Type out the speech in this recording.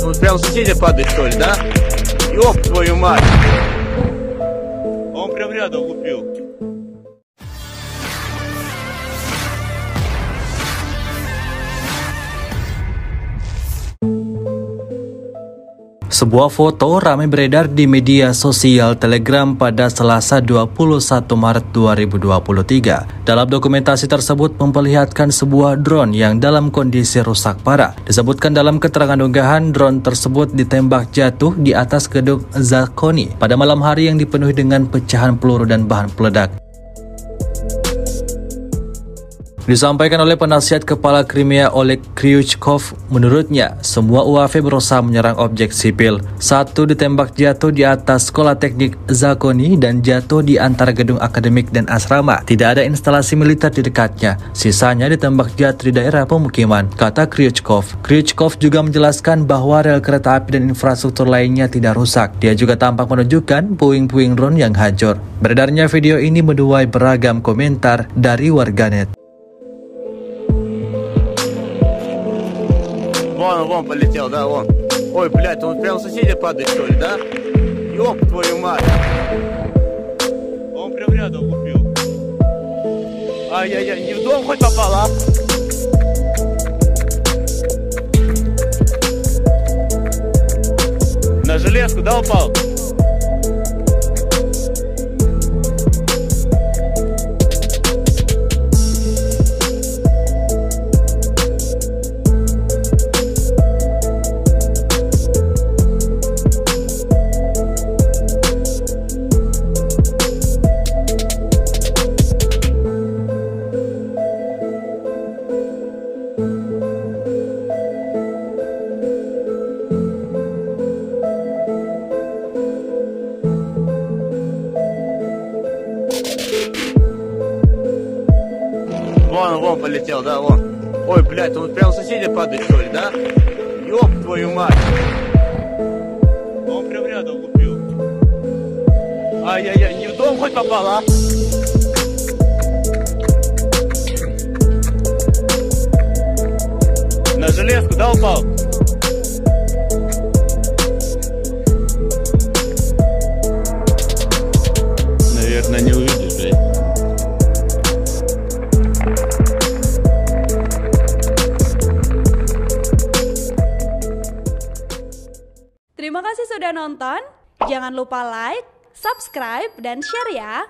тут прям соседи падают, что ли, да? Ёб твою мать! Он прям рядом лупил. Sebuah foto ramai beredar di media sosial Telegram pada Selasa 21 Maret 2023. Dalam dokumentasi tersebut memperlihatkan sebuah drone yang dalam kondisi rusak parah. Disebutkan dalam keterangan unggahan, drone tersebut ditembak jatuh di atas gedung Zakoni pada malam hari yang dipenuhi dengan pecahan peluru dan bahan peledak. Disampaikan oleh penasihat Kepala Crimea Oleg Kryuchkov, menurutnya semua UAV berusaha menyerang objek sipil. Satu ditembak jatuh di atas sekolah teknik Zakoni dan jatuh di antara gedung akademik dan asrama. Tidak ada instalasi militer di dekatnya. Sisanya ditembak jatuh di daerah pemukiman, kata Kryuchkov. Kryuchkov juga menjelaskan bahwa rel kereta api dan infrastruktur lainnya tidak rusak. Dia juga tampak menunjukkan puing-puing drone yang hancur. Beredarnya video ini menuai beragam komentar dari warganet. Вон полетел, да, вон. Ой, блядь, он прям соседи падают, что ли, да? Ёб твою мать! Он прям рядом лупил. Ай-яй-яй, не в дом хоть попал, а? На железку, да, упал? Вон полетел, да, вон. Ой, блядь, он прям соседи падают, что ли, да? Ёб твою мать! Он прям рядом лупил. Ай-яй-яй, не в дом хоть попал, а? На железку, да, упал? Наверное, не увидишь, блядь. Terima kasih sudah nonton. Jangan lupa like, subscribe, dan share ya.